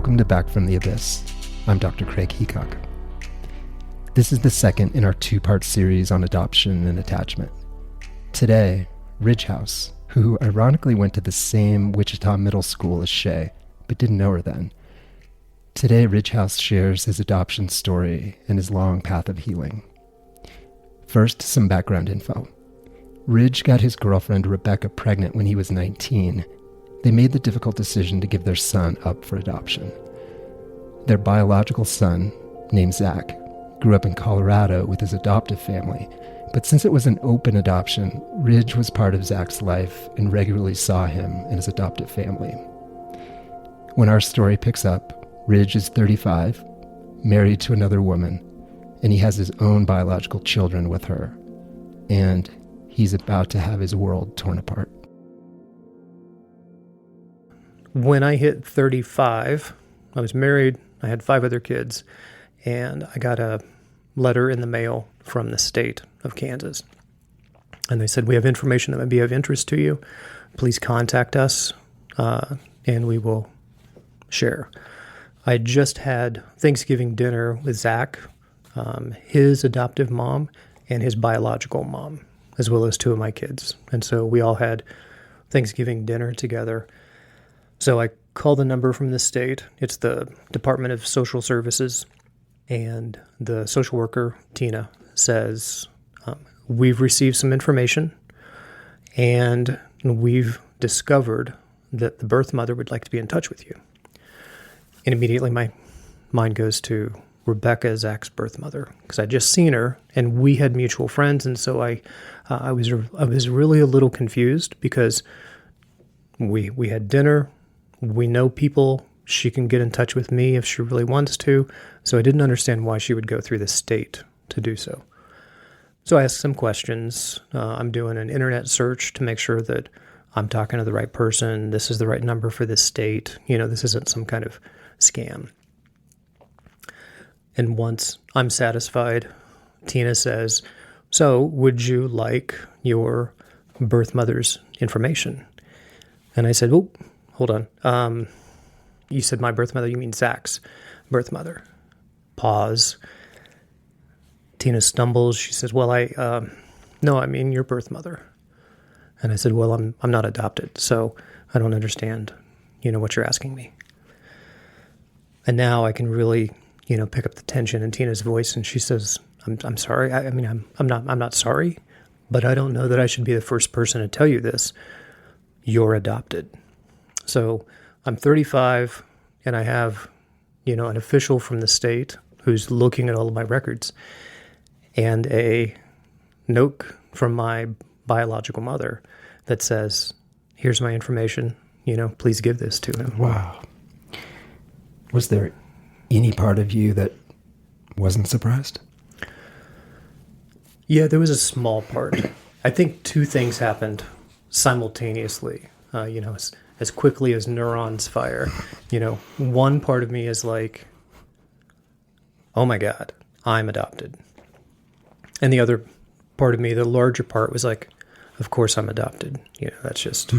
Welcome to Back from the Abyss. I'm Dr. Craig Heacock. This is the second in our two-part series on adoption and attachment. Today, Ridghaus, who ironically went to the same Wichita middle school as Shay, but didn't know her then. Today, Ridghaus shares his adoption story and his long path of healing. First, some background info. Ridg got his girlfriend Rebecca pregnant when he was 19. They made the difficult decision to give their son up for adoption. Their biological son, named Zach, grew up in Colorado with his adoptive family, but since it was an open adoption, Ridg was part of Zach's life and regularly saw him and his adoptive family. When our story picks up, Ridg is 35, married to another woman, and he has his own biological children with her. And he's about to have his world torn apart. When I hit 35, I was married, I had 5 other kids, and I got a letter in the mail from the state of Kansas. And they said, we have information that might be of interest to you. Please contact us, and we will share. I just had Thanksgiving dinner with Zach, his adoptive mom, and his biological mom, as well as 2 of my kids. And so we all had Thanksgiving dinner together. So I called the number from the state. It's the Department of Social Services. And the social worker, Tina, says, we've received some information, and we've discovered that the birth mother would like to be in touch with you. And immediately my mind goes to Rebecca, Zach's birth mother, because I'd just seen her, and we had mutual friends, and so I was really a little confused because we had dinner, we know people. She can get in touch with me if she really wants to. So I didn't understand why she would go through the state to do so. So I asked some questions. I'm doing an internet search to make sure that I'm talking to the right person. This is the right number for this state. This isn't some kind of scam. And once I'm satisfied, Tina says, so would you like your birth mother's information? And I said, oh, hold on. You said my birth mother, you mean Zach's birth mother. Pause. Tina stumbles. She says, well, no, I mean your birth mother. And I said, well, I'm not adopted, so I don't understand, what you're asking me. And now I can really, pick up the tension in Tina's voice, and she says, I'm sorry. I'm not sorry, but I don't know that I should be the first person to tell you this. You're adopted. So I'm 35, and I have, an official from the state who's looking at all of my records, and a note from my biological mother that says, here's my information, please give this to him. Wow. Was there any part of you that wasn't surprised? Yeah, there was a small part. I think 2 things happened simultaneously, as quickly as neurons fire. One part of me is like, oh my God, I'm adopted. And the other part of me, the larger part, was like, of course I'm adopted. That's just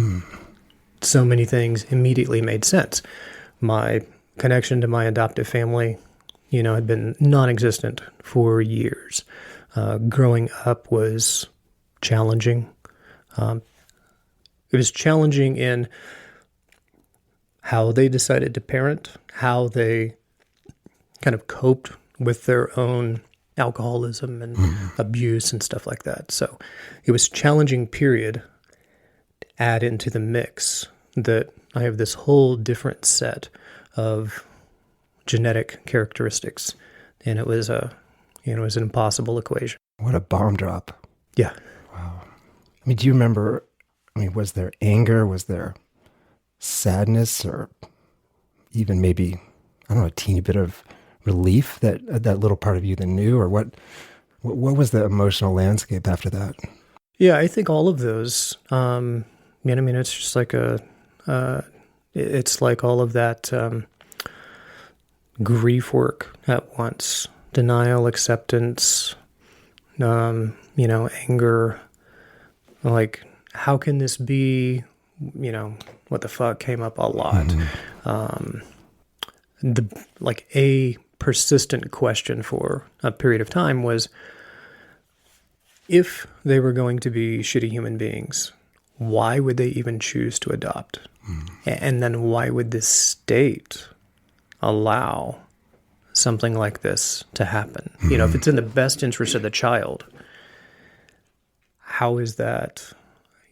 so many things immediately made sense. My connection to my adoptive family, had been non-existent for years. Growing up was challenging. It was challenging in how they decided to parent, how they kind of coped with their own alcoholism and abuse and stuff like that. So it was a challenging period to add into the mix that I have this whole different set of genetic characteristics. And it was an impossible equation. What a bomb drop. Yeah. Wow. Do you remember, was there anger? Was there sadness, or even maybe, a teeny bit of relief that little part of you that knew? Or what was the emotional landscape after that? Yeah, I think all of those. It's just like it's like all of that grief work at once. Denial, acceptance, anger. Like, how can this be? What the fuck came up a lot. a persistent question for a period of time was, if they were going to be shitty human beings, why would they even choose to adopt? And then why would this state allow something like this to happen? If it's in the best interest of the child, how is that,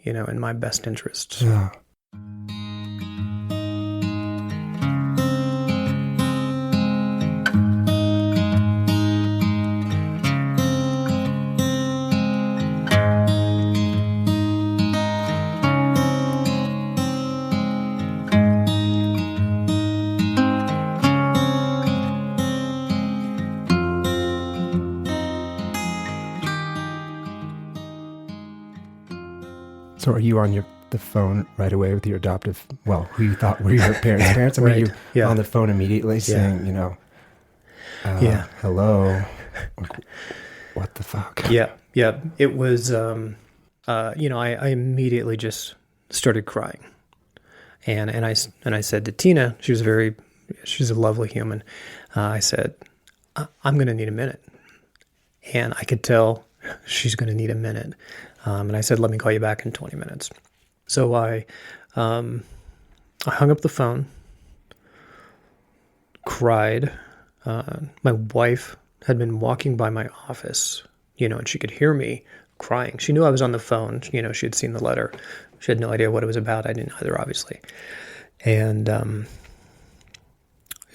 in my best interest? Yeah. So are you on the phone right away with your adoptive, who you thought were your parents? And Right. were you on the phone immediately saying, hello, what the fuck? Yeah. It was, I immediately just started crying. And I said to Tina, she's a lovely human. I said, I'm going to need a minute. And I could tell she's going to need a minute. And I said, let me call you back in 20 minutes. So I hung up the phone, cried. My wife had been walking by my office, and she could hear me crying. She knew I was on the phone. She had seen the letter. She had no idea what it was about. I didn't either, obviously. And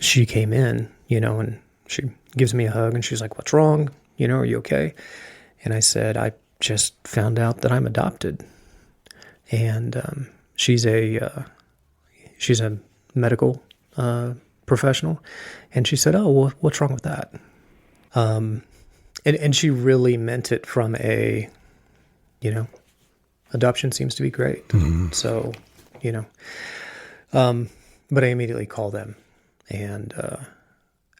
she came in, and she gives me a hug, and she's like, what's wrong? Are you okay? And I said, I just found out that I'm adopted. And she's a medical professional. And she said, oh, well, what's wrong with that? And she really meant it from adoption seems to be great. Mm-hmm. So, but I immediately called them and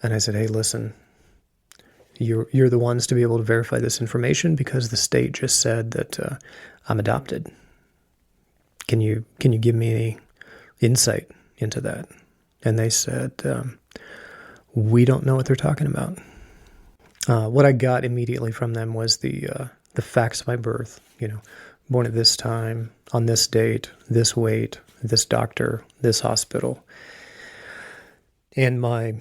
I said, hey, listen, you're the ones to be able to verify this information because the state just said that I'm adopted. Can you give me any insight into that? And they said, we don't know what they're talking about. What I got immediately from them was the facts of my birth, born at this time, on this date, this weight, this doctor, this hospital. And my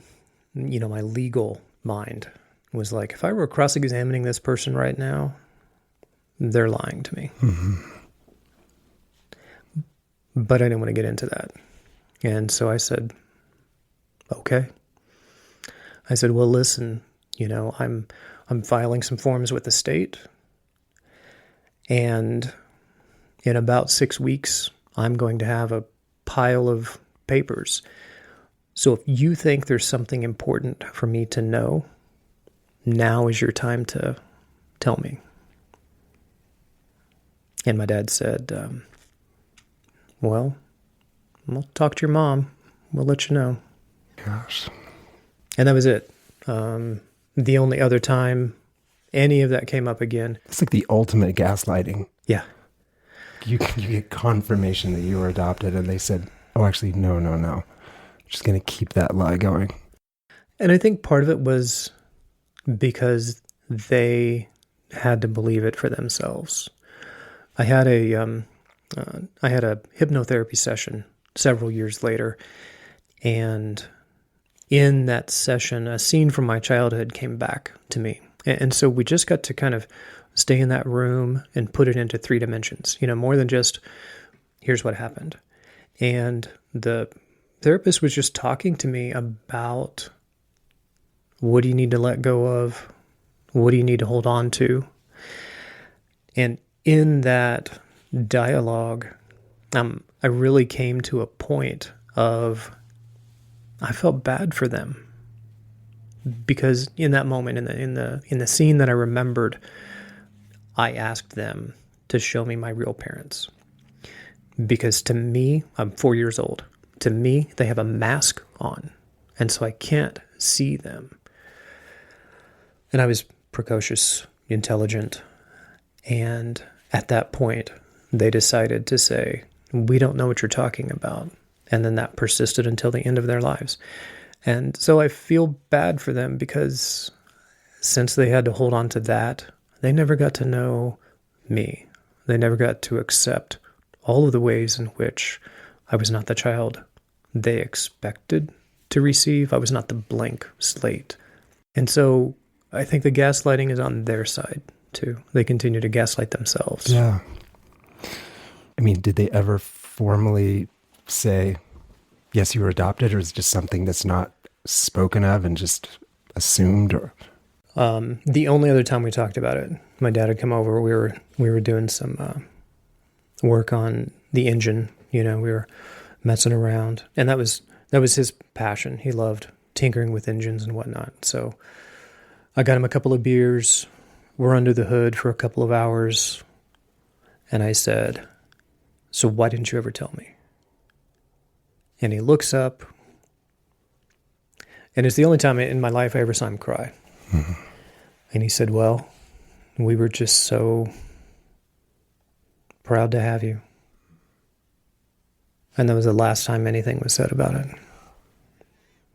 legal mind was like, if I were cross-examining this person right now, they're lying to me. Mm-hmm. But I didn't want to get into that. And so I said, okay. I said, well, listen, I'm filing some forms with the state. And in about 6 weeks, I'm going to have a pile of papers. So if you think there's something important for me to know, now is your time to tell me. And my dad said, well, we'll talk to your mom. We'll let you know. Gosh. And that was it. The only other time any of that came up again. It's like the ultimate gaslighting. Yeah. You get confirmation that you were adopted, and they said, oh, actually, no. I'm just going to keep that lie going. And I think part of it was because they had to believe it for themselves. I had a hypnotherapy session several years later, and in that session, a scene from my childhood came back to me. And so we just got to kind of stay in that room and put it into 3 dimensions, more than just, here's what happened. And the therapist was just talking to me about, what do you need to let go of? What do you need to hold on to? And in that dialogue, I really came to a point of, I felt bad for them, because in that moment, in the scene that I remembered, I asked them to show me my real parents, because to me, I'm 4 years old. To me, they have a mask on, and so I can't see them. And I was precocious, intelligent, and at that point, they decided to say, we don't know what you're talking about. And then that persisted until the end of their lives. And so I feel bad for them because since they had to hold on to that, they never got to know me. They never got to accept all of the ways in which I was not the child they expected to receive. I was not the blank slate. And so I think the gaslighting is on their side too. They continue to gaslight themselves. Yeah. I mean, did they ever formally say, yes, you were adopted, or is it just something that's not spoken of and just assumed? Or the only other time we talked about it, my dad had come over. We were doing some work on the engine. We were messing around, and that was his passion. He loved tinkering with engines and whatnot. So I got him a couple of beers. We're under the hood for a couple of hours, and I said, "So why didn't you ever tell me?" And he looks up, and it's the only time in my life I ever saw him cry. Mm-hmm. And he said, "Well, we were just so proud to have you." And that was the last time anything was said about it.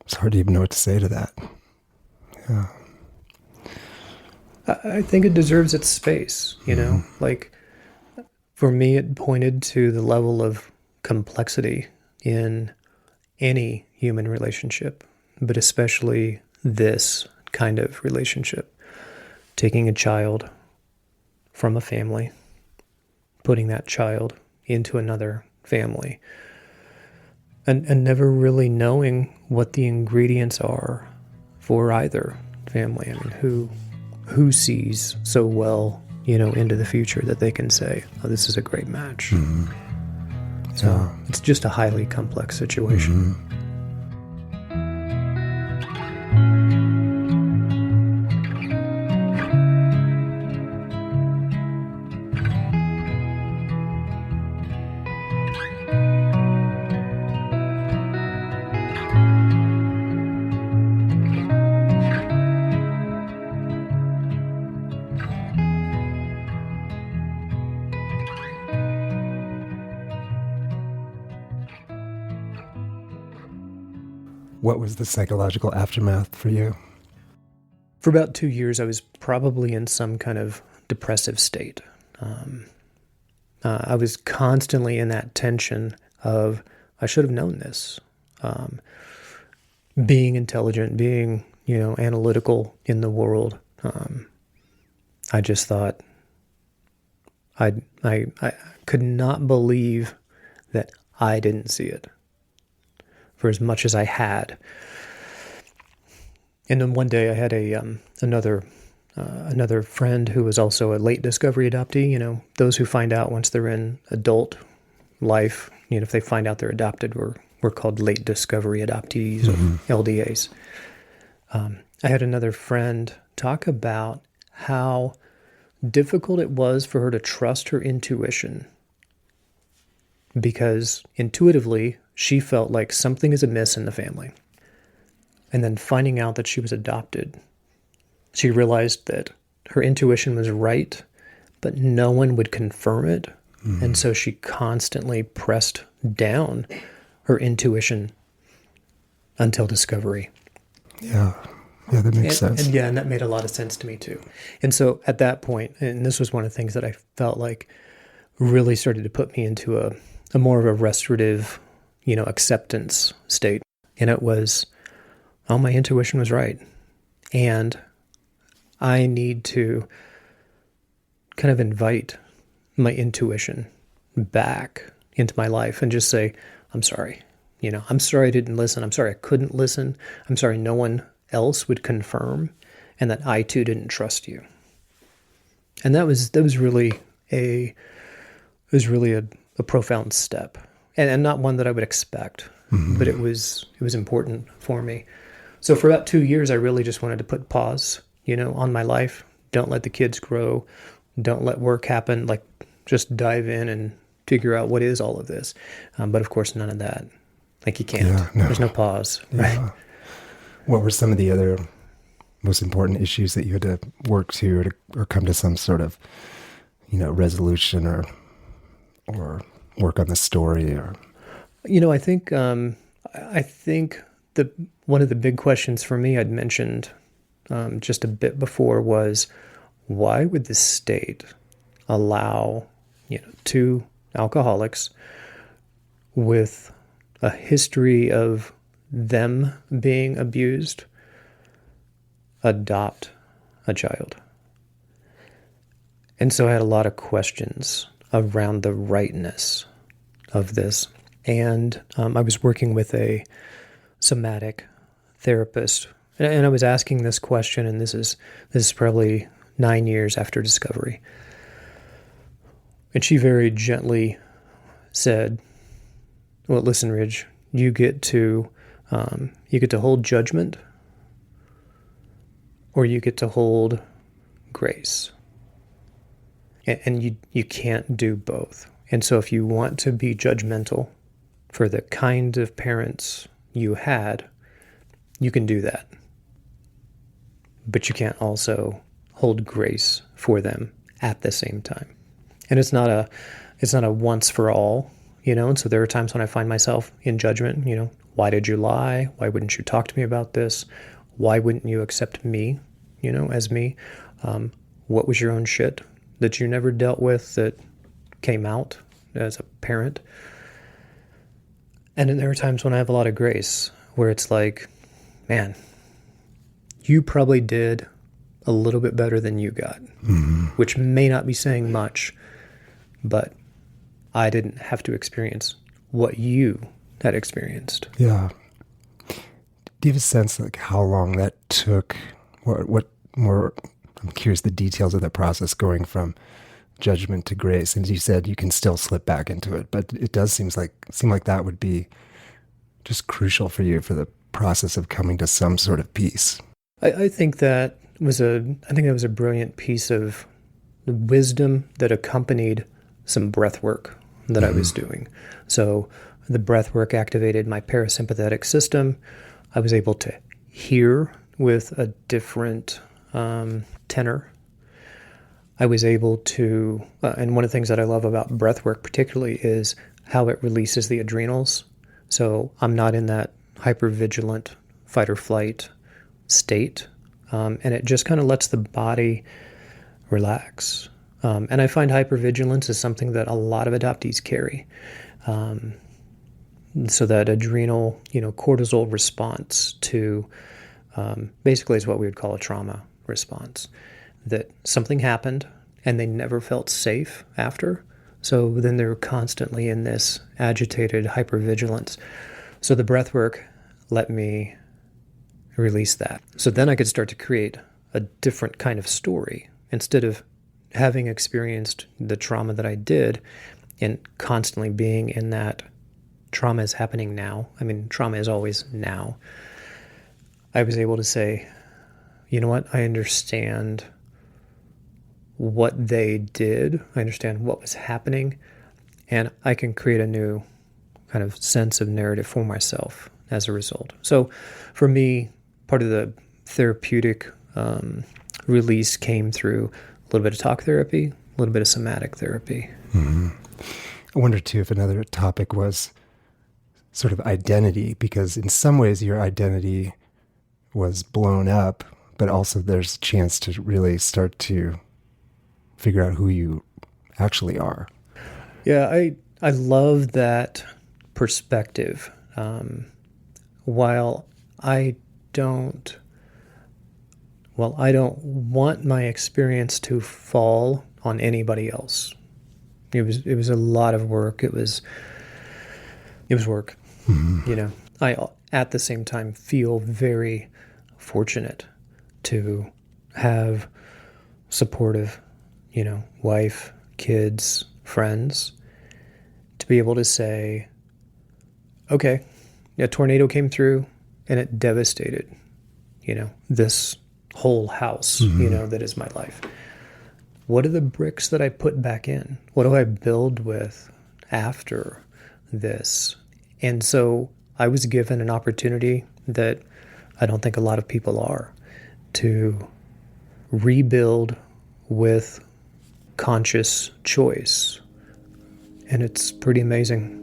It's hard to even know what to say to that. Yeah. I think it deserves its space, Like, for me, it pointed to the level of complexity in any human relationship, but especially this kind of relationship. Taking a child from a family, putting that child into another family, and never really knowing what the ingredients are for either family. I mean, who sees so well, into the future that they can say, "Oh, this is a great match." Mm-hmm. So it's just a highly complex situation. Mm-hmm. What was the psychological aftermath for you? For about 2 years, I was probably in some kind of depressive state. I was constantly in that tension of, I should have known this. Being intelligent, being, analytical in the world. I just thought, I could not believe that I didn't see it for as much as I had. And then one day I had another friend who was also a late discovery adoptee. Those who find out once they're in adult life, if they find out they're adopted, we're called late discovery adoptees, mm-hmm. or LDAs. I had another friend talk about how difficult it was for her to trust her intuition, because intuitively she felt like something is amiss in the family. And then finding out that she was adopted, she realized that her intuition was right, but no one would confirm it. Mm-hmm. And so she constantly pressed down her intuition until discovery. Yeah, that makes sense. And that made a lot of sense to me too. And so at that point, and this was one of the things that I felt like really started to put me into a more of a restorative, acceptance state. And it was, my intuition was right. And I need to kind of invite my intuition back into my life and just say, I'm sorry. I'm sorry I didn't listen. I'm sorry I couldn't listen. I'm sorry no one else would confirm, and that I too didn't trust you. And that was really a profound step, and not one that I would expect, mm-hmm. but it was important for me. So for about 2 years, I really just wanted to put pause, on my life. Don't let the kids grow. Don't let work happen. Like, just dive in and figure out what is all of this. But of course, none of that. Like, you can't. Yeah, no. There's no pause, right? Yeah. What were some of the other most important issues that you had to work to or come to some sort of, resolution or work on the story? Or I think one of the big questions for me I'd mentioned just a bit before was, why would the state allow, two alcoholics with a history of them being abused adopt a child? And so I had a lot of questions around the rightness of this. And I was working with a somatic therapist, and I was asking this question, and this is probably 9 years after discovery. And she very gently said, well, listen, Ridg, you get to hold judgment, or you get to hold grace. And you can't do both. And so if you want to be judgmental for the kind of parents you had, you can do that. But you can't also hold grace for them at the same time. And it's not a once for all, and so there are times when I find myself in judgment, why did you lie? Why wouldn't you talk to me about this? Why wouldn't you accept me, as me? What was your own shit that you never dealt with that came out as a parent? And then there are times when I have a lot of grace where it's like, man, you probably did a little bit better than you got, which may not be saying much, but I didn't have to experience what you had experienced. Yeah. Do you have a sense like how long that took? What more? I'm curious the details of that process going from judgment to grace. And as you said, you can still slip back into it, but it does seem like that would be just crucial for you for the process of coming to some sort of peace. I think that was a brilliant piece of wisdom that accompanied some breath work that I was doing. So the breath work activated my parasympathetic system. I was able to hear with a different tenor. I was able to, and one of the things that I love about breath work particularly is how it releases the adrenals. So I'm not in that hypervigilant fight or flight state, and it just kind of lets the body relax. And I find hypervigilance is something that a lot of adoptees carry. So that adrenal, cortisol response to basically is what we would call a trauma response, that something happened and they never felt safe after. So then they're constantly in this agitated hypervigilance. So the breath work let me release that. So then I could start to create a different kind of story instead of having experienced the trauma that I did and constantly being in that trauma is happening now. I mean, trauma is always now. I was able to say, you know what? I understand what they did. I understand what was happening. And I can create a new kind of sense of narrative for myself as a result. So for me, part of the therapeutic release came through a little bit of talk therapy, a little bit of somatic therapy. Mm-hmm. I wonder, too, if another topic was sort of identity, because in some ways your identity was blown up, but also there's a chance to really start to figure out who you actually are. Yeah, I love that perspective. While I don't want my experience to fall on anybody else. It was a lot of work. It was work. Mm-hmm. I at the same time feel very fortunate to have supportive, wife, kids, friends, to be able to say, okay, a tornado came through and it devastated, this whole house, that is my life. What are the bricks that I put back in? What do I build with after this? And so I was given an opportunity that I don't think a lot of people are, to rebuild with conscious choice. And it's pretty amazing.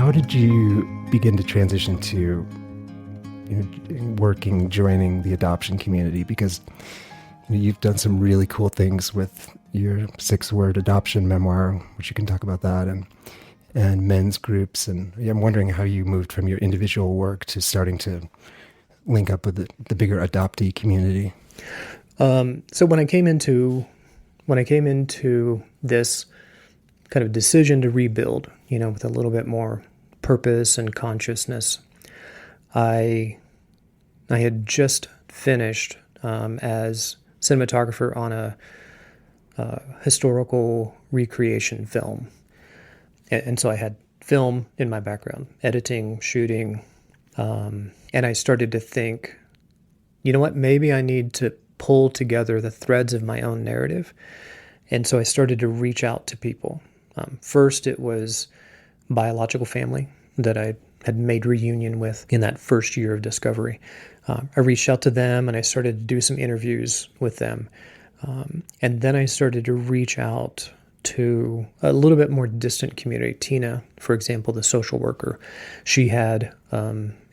how did you begin to transition to joining the adoption community? Because you've done some really cool things with your 6-word adoption memoir, which you can talk about that, and men's groups. And I'm wondering how you moved from your individual work to starting to link up with the bigger adoptee community. So when I came into this kind of decision to rebuild, with a little bit more purpose and consciousness, I had just finished as cinematographer on a historical recreation film. And so I had film in my background, editing, shooting, and I started to think, you know what, maybe I need to pull together the threads of my own narrative. And so I started to reach out to people. First, it was biological family that I had made reunion with in that first year of discovery. I reached out to them and I started to do some interviews with them. And then I started to reach out to a little bit more distant community. Tina, for example, the social worker, she had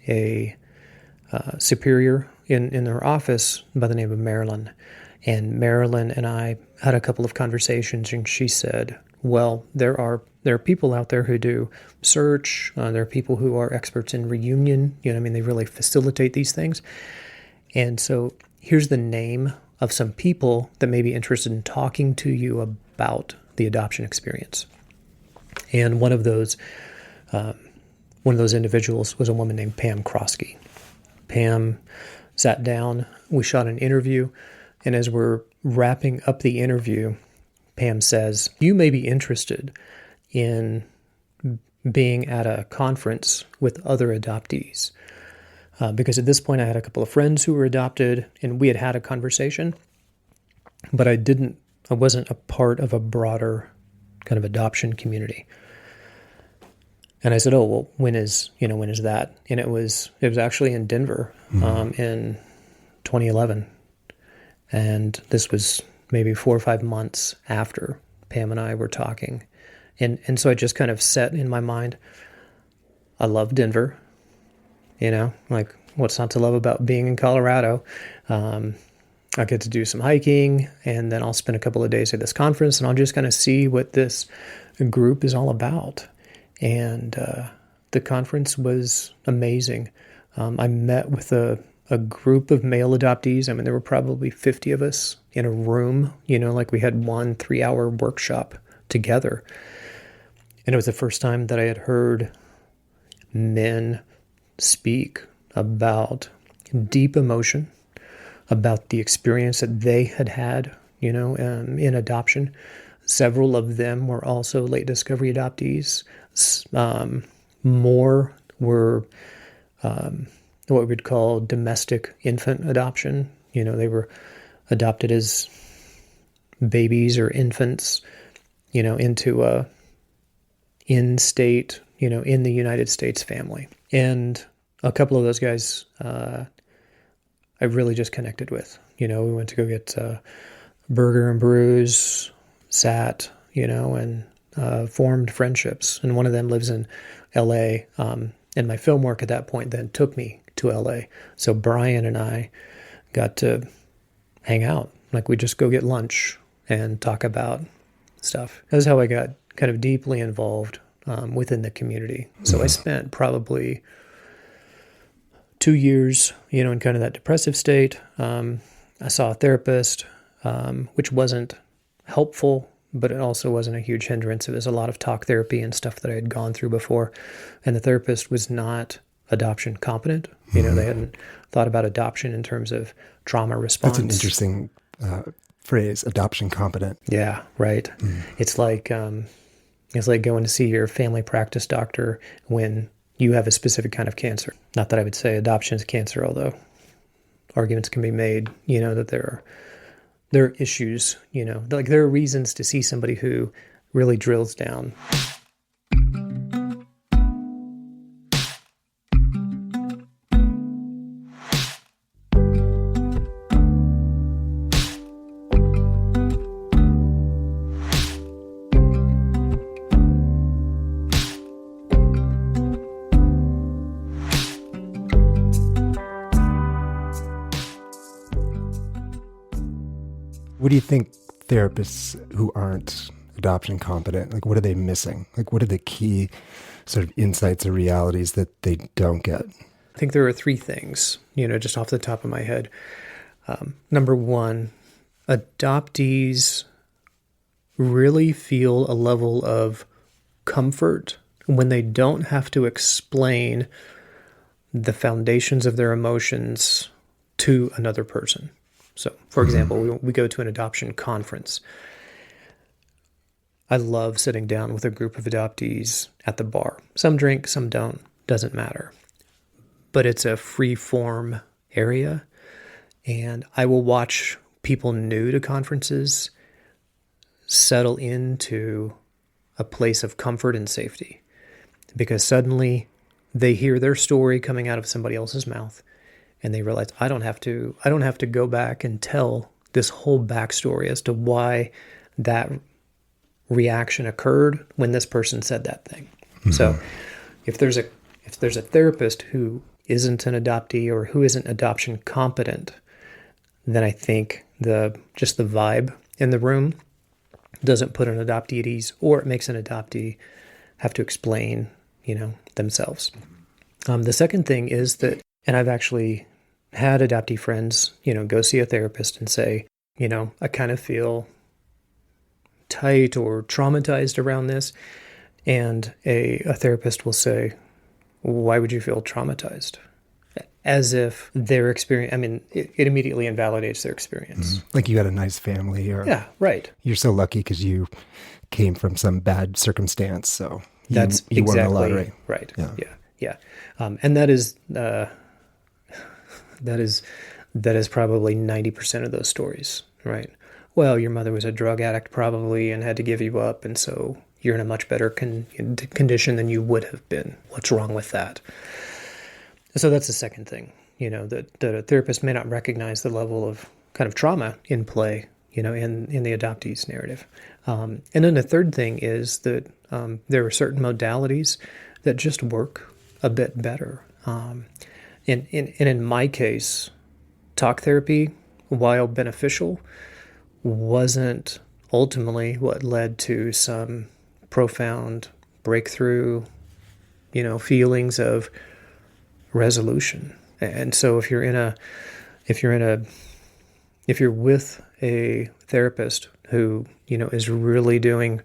a superior in her office by the name of Marilyn. And Marilyn and I had a couple of conversations, and she said, well, there are people out there who do search. There are people who are experts in reunion. They really facilitate these things. And so here's the name of some people that may be interested in talking to you about the adoption experience. And one of those individuals was a woman named Pam Krosky. Pam sat down. We shot an interview. And as we're wrapping up the interview, Pam says, you may be interested in being at a conference with other adoptees. Because at this point I had a couple of friends who were adopted and we had a conversation, but I wasn't a part of a broader kind of adoption community. And I said, oh, well, when is that? And it was actually in Denver, in 2011. And this was maybe 4 or 5 months after Pam and I were talking. And so I just kind of set in my mind, I love Denver, like what's not to love about being in Colorado? I get to do some hiking, and then I'll spend a couple of days at this conference, and I'll just kind of see what this group is all about. And the conference was amazing. I met with a group of male adoptees. There were probably 50 of us in a room, like we had 1 3-hour workshop together. And it was the first time that I had heard men speak about deep emotion, about the experience that they had, in adoption. Several of them were also late discovery adoptees. More were what we'd call domestic infant adoption. They were adopted as babies or infants, into a in-state, in the United States family. And a couple of those guys I really just connected with. We went to go get burger and brews, sat, and formed friendships. And one of them lives in L.A., and my film work at that point then took me to L.A. So Brian and I got to hang out. Like we'd just go get lunch and talk about stuff. That's how I got kind of deeply involved within the community. So I spent probably 2 years, in kind of that depressive state. I saw a therapist, which wasn't helpful, but it also wasn't a huge hindrance. It was a lot of talk therapy and stuff that I had gone through before. And the therapist was not adoption competent. They hadn't thought about adoption in terms of trauma response. That's an interesting phrase, adoption competent. Yeah, right. It's like going to see your family practice doctor when you have a specific kind of cancer. Not that I would say adoption is cancer, although arguments can be made, that there are issues, like there are reasons to see somebody who really drills down. What do you think therapists who aren't adoption competent, like what are they missing? Like what are the key sort of insights or realities that they don't get? I think there are three things, just off the top of my head. Number one, adoptees really feel a level of comfort when they don't have to explain the foundations of their emotions to another person. So, for example, we go to an adoption conference. I love sitting down with a group of adoptees at the bar. Some drink, some don't, doesn't matter. But it's a free-form area, and I will watch people new to conferences settle into a place of comfort and safety, because suddenly they hear their story coming out of somebody else's mouth, and they realize I don't have to go back and tell this whole backstory as to why that reaction occurred when this person said that thing. Mm-hmm. So if there's a therapist who isn't an adoptee or who isn't adoption competent, then I think the vibe in the room doesn't put an adoptee at ease, or it makes an adoptee have to explain, themselves. The second thing is that, and I've actually had adoptee friends, go see a therapist and say, I kind of feel tight or traumatized around this. And a therapist will say, why would you feel traumatized? As if their experience, it immediately invalidates their experience. Mm-hmm. Like you had a nice family, or yeah, right. You're so lucky because you came from some bad circumstance, so that's you exactly won the lottery. Right. Yeah. And that is probably 90% of those stories, right? Well, your mother was a drug addict probably and had to give you up, and so you're in a much better condition than you would have been. What's wrong with that? So that's the second thing, that a therapist may not recognize the level of kind of trauma in play, in the adoptee's narrative. And then the third thing is that there are certain modalities that just work a bit better. In my case, talk therapy, while beneficial, wasn't ultimately what led to some profound breakthrough, feelings of resolution. And so if you're with a therapist who, is really doing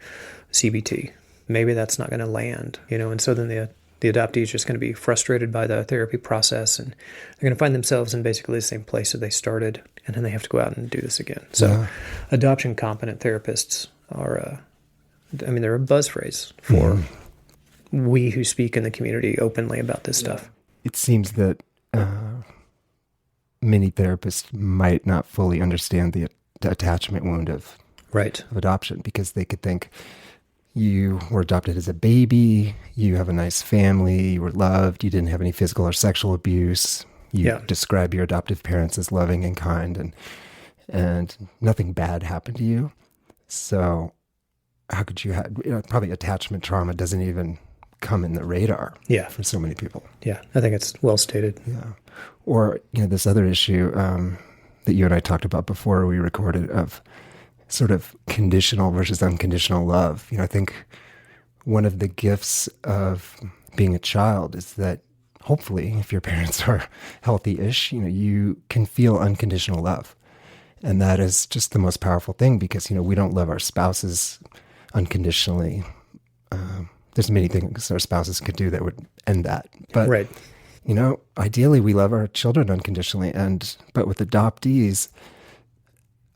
CBT, maybe that's not going to land, and so then the adoptee is just going to be frustrated by the therapy process, and they're going to find themselves in basically the same place that they started, and then they have to go out and do this again. So adoption competent therapists are, they're a buzz phrase for we who speak in the community openly about this stuff. It seems that many therapists might not fully understand the attachment wound of adoption, because they could think you were adopted as a baby, you have a nice family, you were loved, you didn't have any physical or sexual abuse, you describe your adoptive parents as loving and kind, and nothing bad happened to you. So how could you have, probably attachment trauma doesn't even come in the radar for so many people. Yeah, I think it's well stated. Yeah. Or, this other issue that you and I talked about before we recorded, of sort of conditional versus unconditional love. I think one of the gifts of being a child is that hopefully, if your parents are healthy-ish, you can feel unconditional love. And that is just the most powerful thing, because, we don't love our spouses unconditionally. There's many things our spouses could do that would end that. But, ideally we love our children unconditionally. But with adoptees,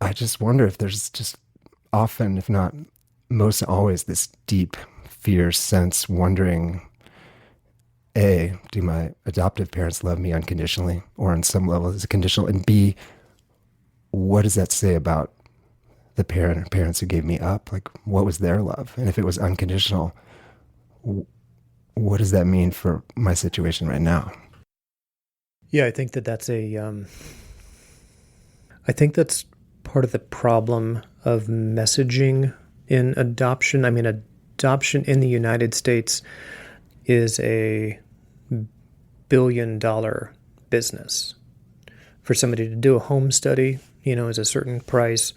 I just wonder if there's just often, if not most always, this deep fear, sense, wondering, A, do my adoptive parents love me unconditionally, or on some level is it conditional? And B, what does that say about the parents who gave me up? Like, what was their love? And if it was unconditional, what does that mean for my situation right now? Yeah, I think that's part of the problem of messaging in adoption. Adoption in the United States is a billion-dollar business. For somebody to do a home study, is a certain price.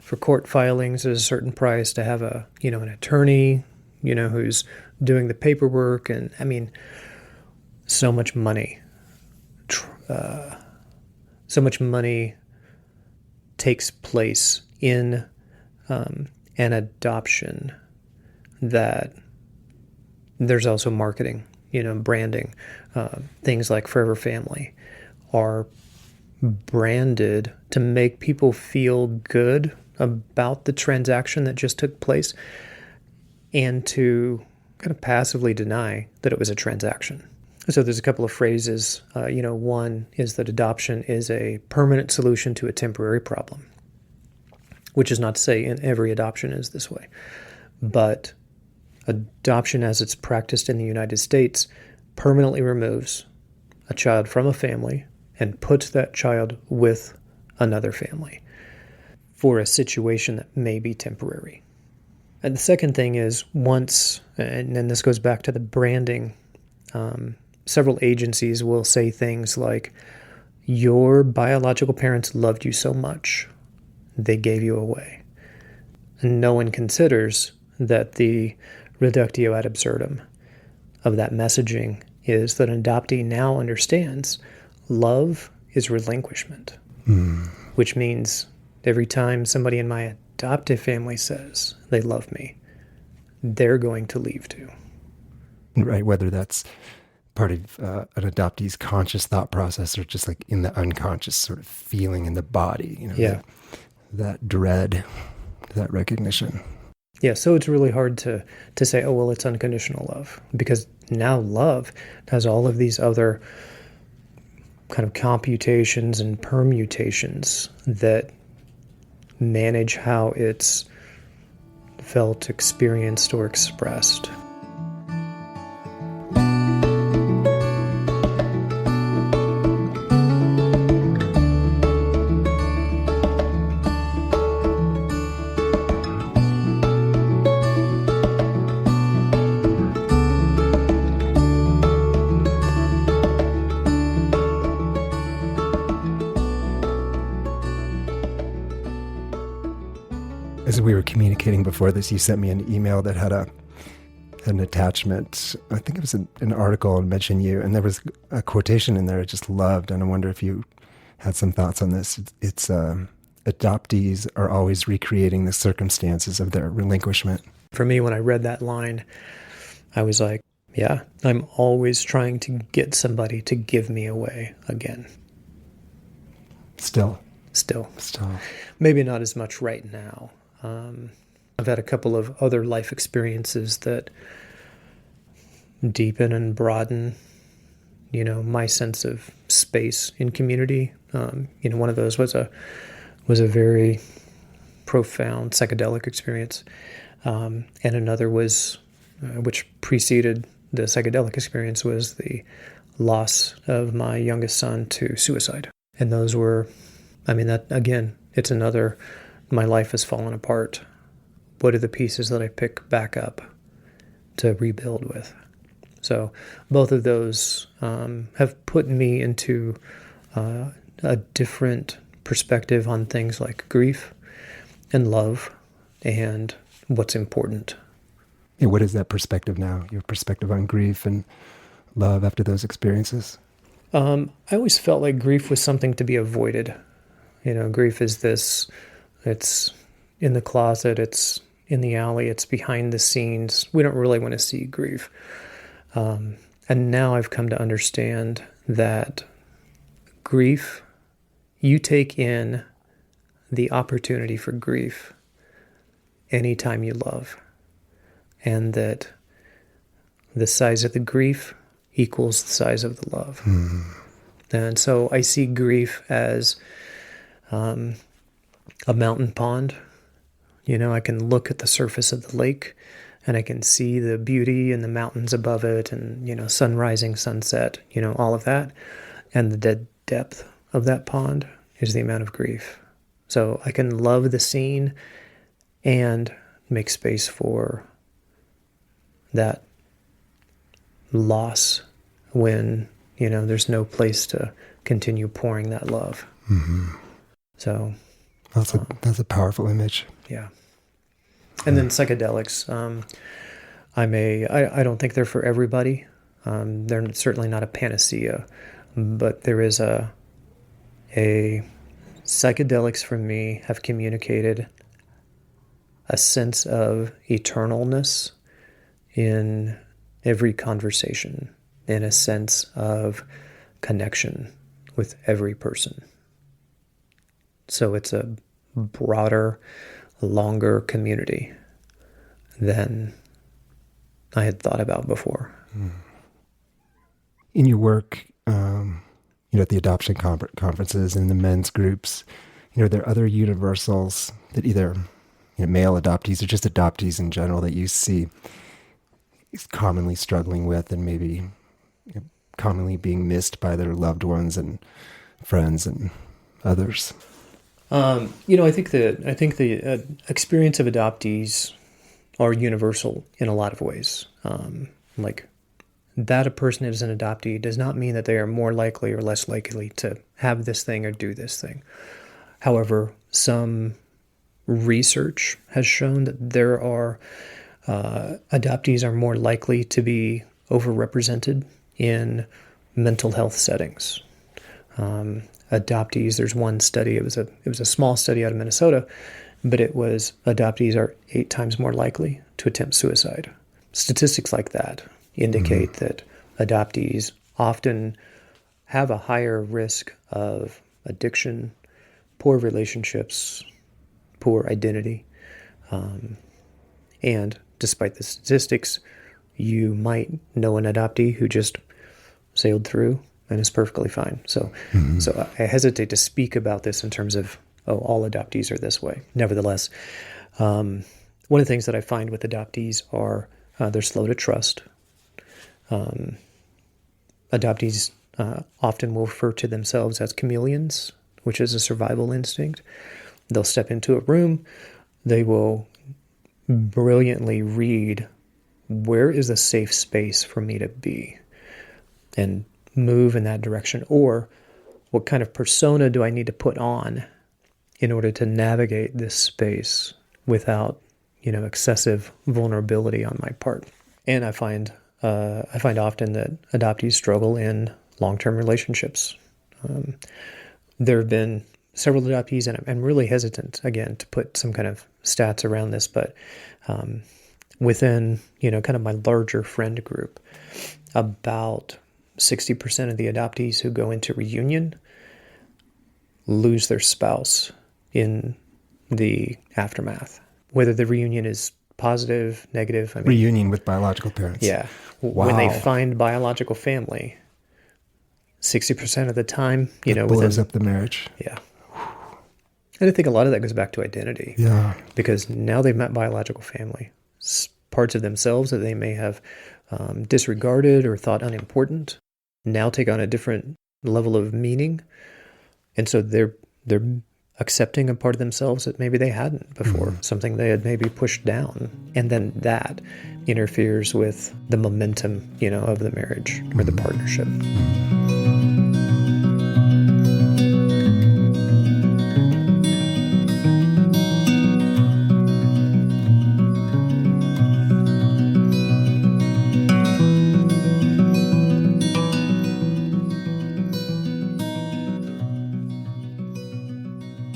for court filings is a certain price, to have an attorney, who's doing the paperwork. And I mean, so much money takes place in an adoption, that there's also marketing, branding. Things like Forever Family are branded to make people feel good about the transaction that just took place, and to kind of passively deny that it was a transaction. So there's a couple of phrases. One is that adoption is a permanent solution to a temporary problem, which is not to say in every adoption is this way. But adoption, as it's practiced in the United States, permanently removes a child from a family and puts that child with another family for a situation that may be temporary. And the second thing is, once, and then this goes back to the branding, several agencies will say things like, your biological parents loved you so much, they gave you away. And no one considers that the reductio ad absurdum of that messaging is that an adoptee now understands love is relinquishment, which means every time somebody in my adoptive family says they love me, they're going to leave too. Right, whether that's part of an adoptee's conscious thought process or just like in the unconscious sort of feeling in the body, that dread, that recognition. Yeah, so it's really hard to say, oh, well, it's unconditional love, because now love has all of these other kind of computations and permutations that manage how it's felt, experienced, or expressed. As we were communicating before this, you sent me an email that had an attachment. I think it was an article and mentioned you, and there was a quotation in there I just loved, and I wonder if you had some thoughts on this. It's adoptees are always recreating the circumstances of their relinquishment. For me, when I read that line, I was like, yeah, I'm always trying to get somebody to give me away again. Still. Maybe not as much right now. I've had a couple of other life experiences that deepen and broaden, my sense of space in community. One of those was a very profound psychedelic experience, and another was, which preceded the psychedelic experience, was the loss of my youngest son to suicide. And those were, that again, it's another. My life has fallen apart. What are the pieces that I pick back up to rebuild with? So both of those have put me into a different perspective on things like grief and love and what's important. And what is that perspective now? Your perspective on grief and love after those experiences? I always felt like grief was something to be avoided. Grief is this. It's in the closet, it's in the alley, it's behind the scenes. We don't really want to see grief. And now I've come to understand that grief, you take in the opportunity for grief anytime you love. And that the size of the grief equals the size of the love. And so I see grief as a mountain pond. I can look at the surface of the lake and I can see the beauty and the mountains above it and, sun rising, sunset, all of that. And the dead depth of that pond is the amount of grief. So I can love the scene and make space for that loss when, there's no place to continue pouring that love. So That's a powerful image. Yeah. And then psychedelics. I don't think they're for everybody. They're certainly not a panacea, but there is a psychedelics for me have communicated a sense of eternalness in every conversation, and a sense of connection with every person. So it's a broader, longer community than I had thought about before. In your work, at the adoption conferences and the men's groups, are there other universals that either male adoptees or just adoptees in general that you see is commonly struggling with and maybe commonly being missed by their loved ones and friends and others? I think the experience of adoptees are universal in a lot of ways. Like that a person is an adoptee does not mean that they are more likely or less likely to have this thing or do this thing. However, some research has shown that there are adoptees are more likely to be overrepresented in mental health settings. Adoptees, there's one study, it was a small study out of Minnesota, but it was adoptees are 8 times more likely to attempt suicide. Statistics like that indicate that adoptees often have a higher risk of addiction, poor relationships, poor identity. And despite the statistics, you might know an adoptee who just sailed through and is perfectly fine. So I hesitate to speak about this in terms of, all adoptees are this way. Nevertheless, one of the things that I find with adoptees are they're slow to trust. Adoptees often will refer to themselves as chameleons, which is a survival instinct. They'll step into a room, they will brilliantly read where is a safe space for me to be and move in that direction, or what kind of persona do I need to put on in order to navigate this space without, excessive vulnerability on my part. And I find often that adoptees struggle in long-term relationships. There have been several adoptees, and I'm really hesitant, again, to put some kind of stats around this, but within, kind of my larger friend group, about 60% of the adoptees who go into reunion lose their spouse in the aftermath. Whether the reunion is positive, negative. Reunion with biological parents. Yeah. Wow. When they find biological family, 60% of the time, it blows up the marriage. Yeah. And I think a lot of that goes back to identity. Yeah. Because now they've met biological family. Parts of themselves that they may have disregarded or thought unimportant now take on a different level of meaning. And so they're accepting a part of themselves that maybe they hadn't before, something they had maybe pushed down. And then that interferes with the momentum, of the marriage or the partnership.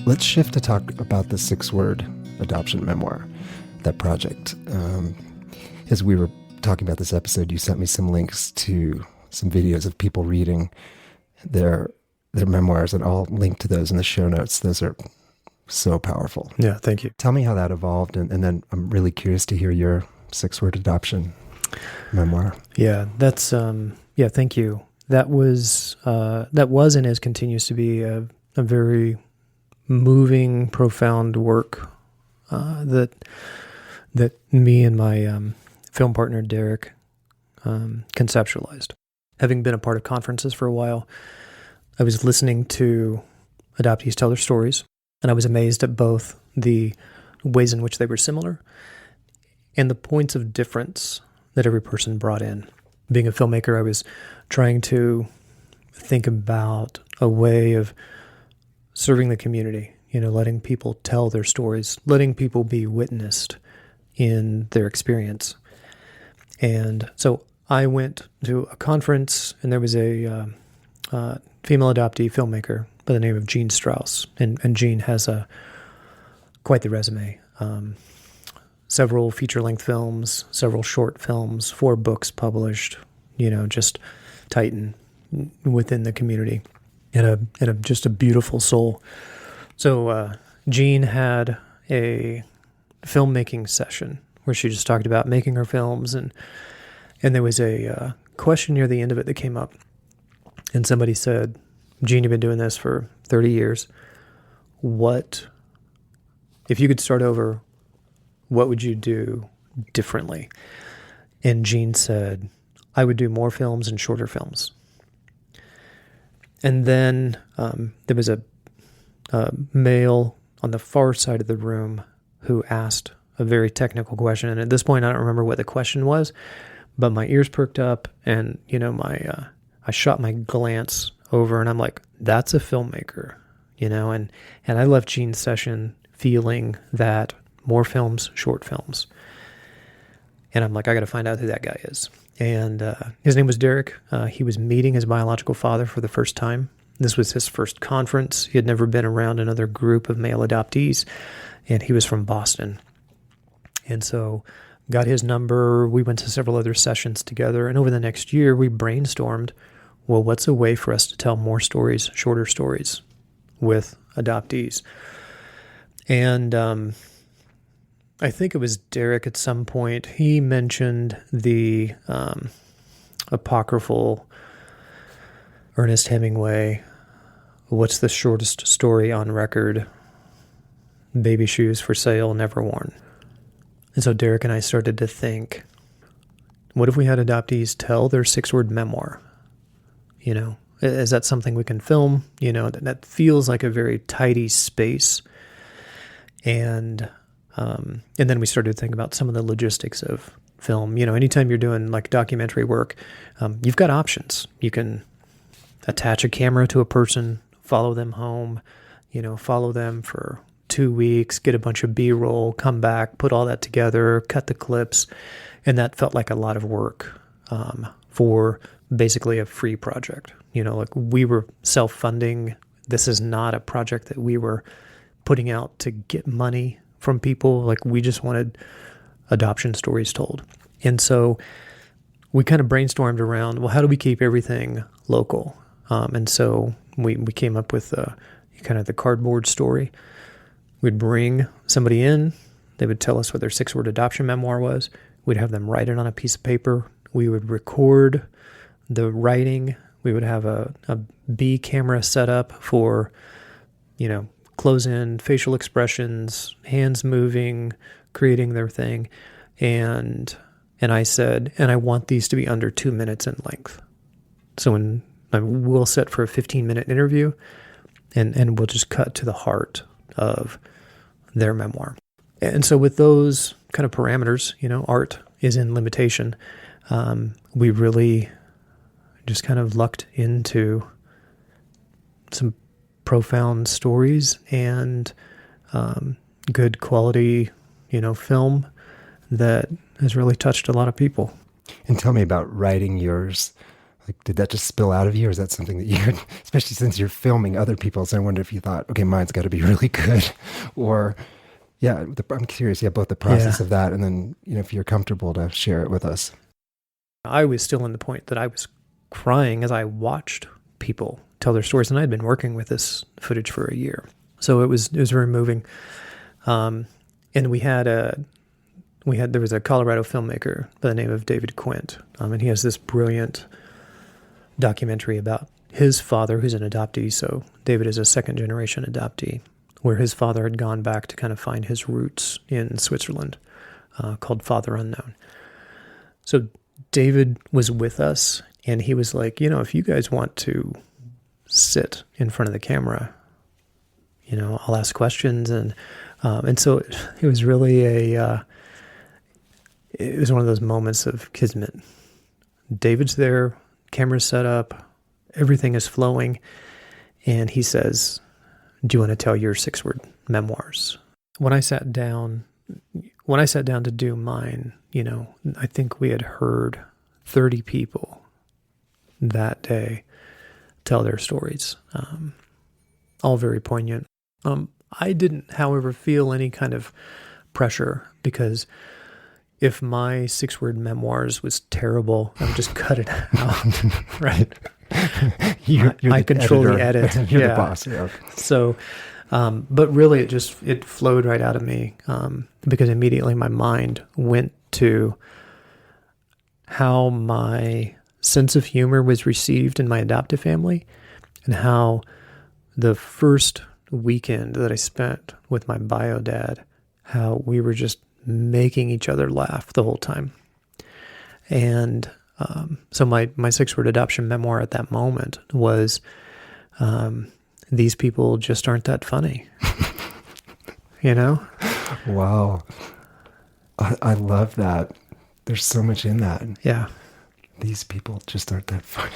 Let's shift to talk about the 6-word adoption memoir, that project. As we were talking about this episode, you sent me some links to some videos of people reading their memoirs, and I'll link to those in the show notes. Those are so powerful. Yeah, thank you. Tell me how that evolved, and then I'm really curious to hear your 6-word adoption memoir. Yeah, that's thank you. That was and is continues to be a very moving, profound work that me and my film partner Derek conceptualized. Having been a part of conferences for a while, I was listening to adoptees tell their stories, and I was amazed at both the ways in which they were similar and the points of difference that every person brought in. Being a filmmaker, I was trying to think about a way of serving the community, letting people tell their stories, letting people be witnessed in their experience. And so I went to a conference, and there was a female adoptee filmmaker by the name of Jean Strauss. And Jean has quite the resume. Several feature-length films, several short films, 4 books published, just titan within the community, and just a beautiful soul. So Jean had a filmmaking session where she just talked about making her films, and there was a question near the end of it that came up, and somebody said, Jean, you've been doing this for 30 years. What, if you could start over, what would you do differently? And Jean said, I would do more films and shorter films. And then there was a male on the far side of the room who asked a very technical question. And at this point, I don't remember what the question was, but my ears perked up, and I shot my glance over, and I'm like, that's a filmmaker, and I left Jean's session feeling that more films, short films. And I'm like, I got to find out who that guy is. And his name was Derek. He was meeting his biological father for the first time. This was his first conference. He had never been around another group of male adoptees, and he was from Boston. And so got his number. We went to several other sessions together. And over the next year, we brainstormed, well, what's a way for us to tell more stories, shorter stories with adoptees? And I think it was Derek at some point, he mentioned the apocryphal Ernest Hemingway, what's the shortest story on record? Baby shoes for sale, never worn. And so Derek and I started to think, what if we had adoptees tell their 6-word memoir? Is that something we can film? That feels like a very tidy space. And then we started to think about some of the logistics of film. Anytime you're doing like documentary work, you've got options. You can attach a camera to a person, follow them home, follow them for 2 weeks, get a bunch of B-roll, come back, put all that together, cut the clips. And that felt like a lot of work for basically a free project. Like we were self-funding. This is not a project that we were putting out to get money from people. Like we just wanted adoption stories told. And so we kind of brainstormed around, well, how do we keep everything local? And so we came up with kind of the cardboard story. We'd bring somebody in. They would tell us what their 6-word adoption memoir was. We'd have them write it on a piece of paper. We would record the writing. We would have a B camera set up for, close-in facial expressions, hands moving, creating their thing. And I said, and I want these to be under 2 minutes in length. So we'll set for a 15-minute interview, and we'll just cut to the heart of their memoir. And so with those kind of parameters, art is in limitation. We really just kind of lucked into some profound stories and good quality, film that has really touched a lot of people. And tell me about writing yours. Like, did that just spill out of you, or is that something that you had, especially since you're filming other people's? I wonder if you thought, okay, mine's got to be really good, or I'm curious, both the process of that, and then if you're comfortable to share it with us. I was still in the point that I was crying as I watched people tell their stories, and I'd been working with this footage for a year, so it was very moving. And there was a Colorado filmmaker by the name of David Quint, and he has this brilliant documentary about his father, who's an adoptee. So David is a 2nd-generation adoptee, where his father had gone back to kind of find his roots in Switzerland, called Father Unknown. So David was with us, and he was like, if you guys want to sit in front of the camera, I'll ask questions. And so it was really it was one of those moments of kismet. David's there, camera's set up, everything is flowing, and he says, do you want to tell your 6-word memoirs? When I sat down to do mine, I think we had heard 30 people that day tell their stories, all very poignant. I didn't, however, feel any kind of pressure, because if my 6-word memoirs was terrible, I would just cut it out, right? I control the edit. You're the boss. Yeah. So, but really it flowed right out of me, because immediately my mind went to how my sense of humor was received in my adoptive family, and how the first weekend that I spent with my bio dad, how we were just making each other laugh the whole time. And so my 6-word adoption memoir at that moment was, these people just aren't that funny. Wow. I love that. There's so much in that. Yeah. These people just aren't that funny.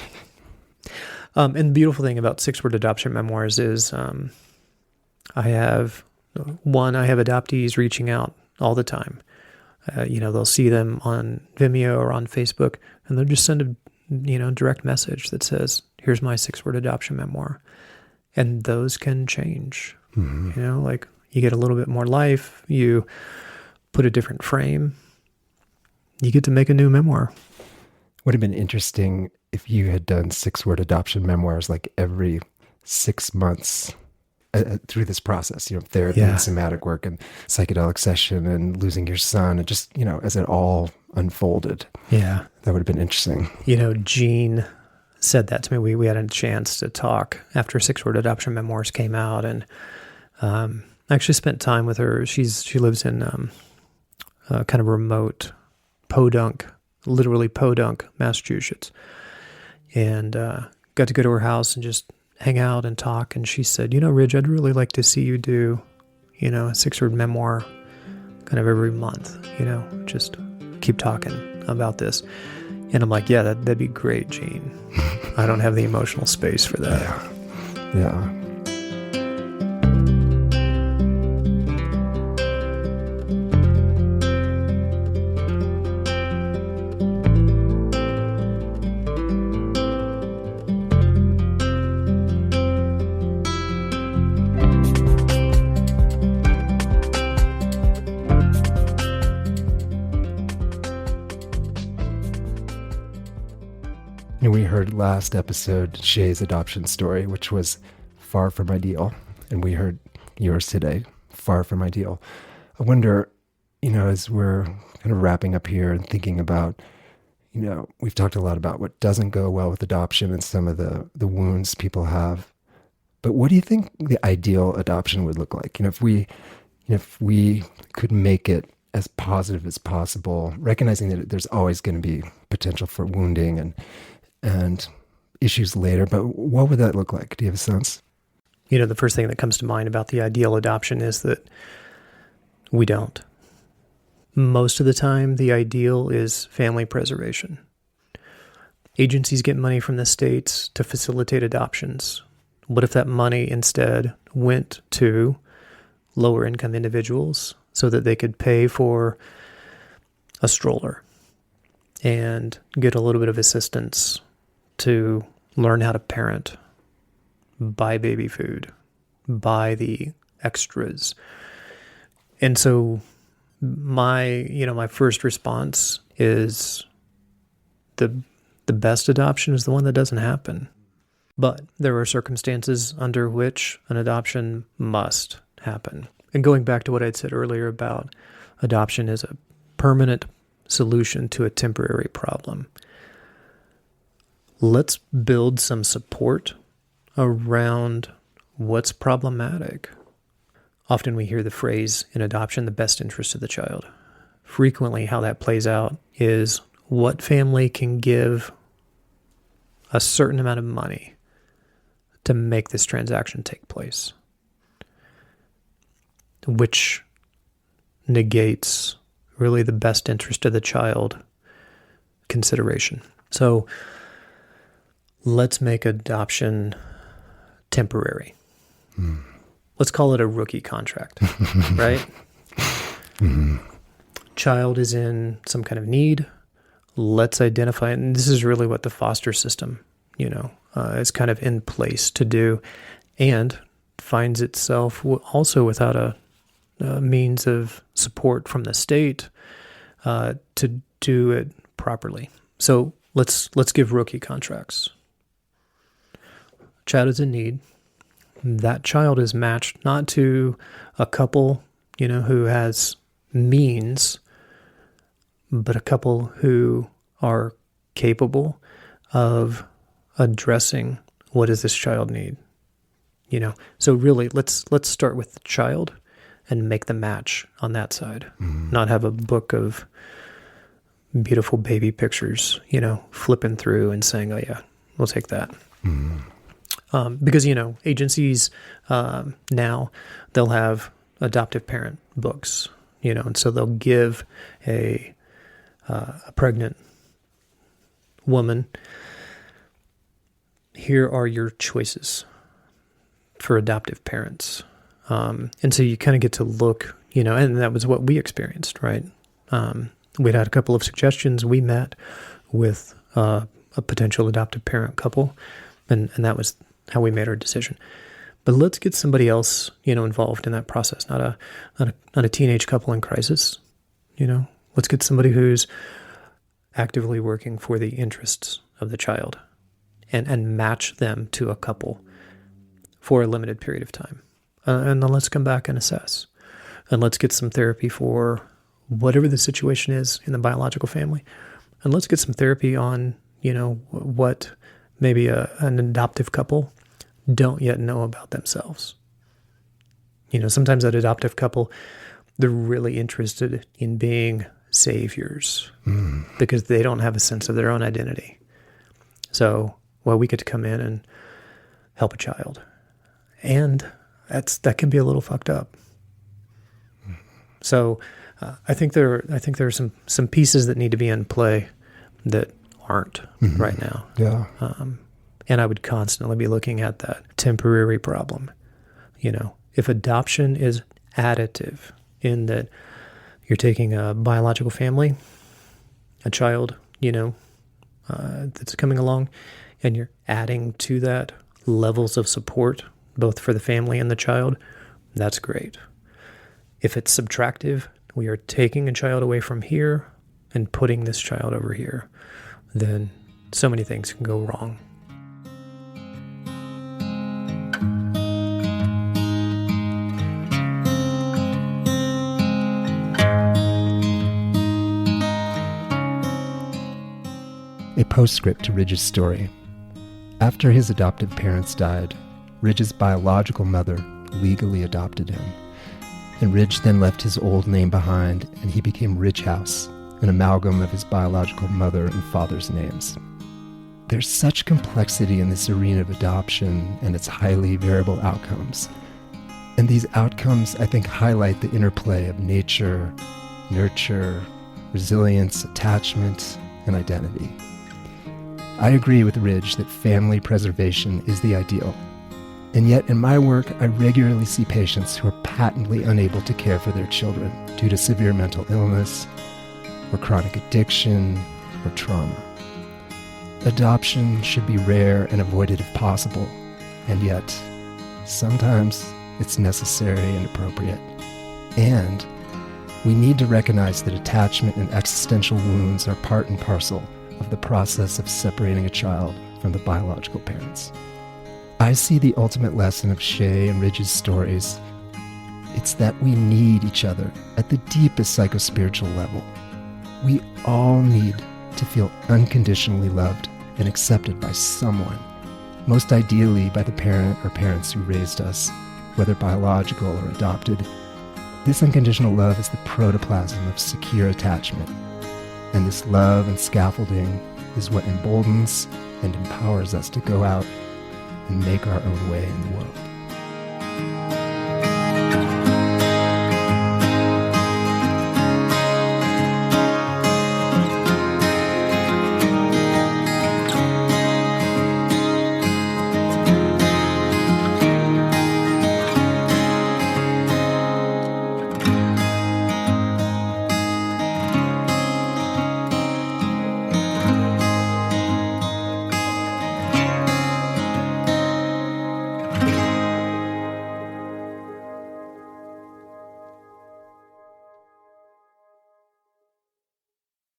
And the beautiful thing about 6-word adoption memoirs is I have adoptees reaching out all the time. They'll see them on Vimeo or on Facebook, and they'll just send a direct message that says, here's my 6-word adoption memoir. And those can change. Mm-hmm. Like you get a little bit more life, you put a different frame, you get to make a new memoir. Would have been interesting if you had done 6-word adoption memoirs like every 6 months through this process, therapy and somatic work and psychedelic session and losing your son, and just, as it all unfolded. Yeah. That would have been interesting. Jean said that to me. We had a chance to talk after 6-word adoption memoirs came out, and I actually spent time with her. She lives in kind of remote Podunk, Massachusetts, and got to go to her house and just hang out and talk. And she said, Ridg, I'd really like to see you do, a 6-word memoir kind of every month, just keep talking about this. And I'm like, yeah, that'd be great, Gene. I don't have the emotional space for that. Yeah. We heard last episode Shay's adoption story, which was far from ideal. And we heard yours today, far from ideal. I wonder, as we're kind of wrapping up here and thinking about, we've talked a lot about what doesn't go well with adoption and some of the wounds people have. But what do you think the ideal adoption would look like? If we could make it as positive as possible, recognizing that there's always going to be potential for wounding and issues later, but what would that look like? Do you have a sense? The first thing that comes to mind about the ideal adoption is that we don't. Most of the time, the ideal is family preservation. Agencies get money from the states to facilitate adoptions. What if that money instead went to lower income individuals so that they could pay for a stroller and get a little bit of assistance to learn how to parent, buy baby food, buy the extras. And so my first response is the best adoption is the one that doesn't happen. But there are circumstances under which an adoption must happen. And going back to what I'd said earlier about adoption is a permanent solution to a temporary problem. Let's build some support around what's problematic. Often we hear the phrase in adoption, the best interest of the child. Frequently how that plays out is what family can give a certain amount of money to make this transaction take place, which negates really the best interest of the child consideration. So let's make adoption temporary. let's call it a rookie contract, right? Child is in some kind of need. Let's identify it. And this is really what the foster system, is kind of in place to do, and finds itself also without a means of support from the state to do it properly. So let's give rookie contracts. Child is in need. That child is matched not to a couple, who has means, but a couple who are capable of addressing what does this child need. So really, let's start with the child and make the match on that side. Not have a book of beautiful baby pictures, flipping through and saying, oh yeah, we'll take that. Because, agencies now, they'll have adoptive parent books, and so they'll give a pregnant woman, here are your choices for adoptive parents. And so you kind of get to look, and that was what we experienced, right? We'd had a couple of suggestions. We met with a potential adoptive parent couple, and that was how we made our decision. But let's get somebody else, involved in that process, not a teenage couple in crisis. Let's get somebody who's actively working for the interests of the child, and match them to a couple for a limited period of time. And then let's come back and assess. And let's get some therapy for whatever the situation is in the biological family. And let's get some therapy on, what maybe an adoptive couple don't yet know about themselves. Sometimes that adoptive couple, they're really interested in being saviors because they don't have a sense of their own identity. So, we get to come in and help a child. And that can be a little fucked up. So I think there are some pieces that need to be in play that aren't right now. Yeah. And I would constantly be looking at that temporary problem. If adoption is additive in that you're taking a biological family, a child, that's coming along, and you're adding to that levels of support, both for the family and the child, that's great. If it's subtractive, we are taking a child away from here and putting this child over here, then so many things can go wrong. A postscript to Ridge's story. After his adoptive parents died, Ridge's biological mother legally adopted him, and Ridge then left his old name behind, and he became Ridghaus, an amalgam of his biological mother and father's names. There's such complexity in this arena of adoption and its highly variable outcomes. And these outcomes, I think, highlight the interplay of nature, nurture, resilience, attachment, and identity. I agree with Ridge that family preservation is the ideal. And yet, in my work, I regularly see patients who are patently unable to care for their children due to severe mental illness, or chronic addiction, or trauma. Adoption should be rare and avoided if possible, and yet, sometimes it's necessary and appropriate. And we need to recognize that attachment and existential wounds are part and parcel of the process of separating a child from the biological parents. I see the ultimate lesson of Shay and Ridge's stories. It's that we need each other at the deepest psychospiritual level. We all need to feel unconditionally loved and accepted by someone, most ideally by the parent or parents who raised us, whether biological or adopted. This unconditional love is the protoplasm of secure attachment. And this love and scaffolding is what emboldens and empowers us to go out and make our own way in the world.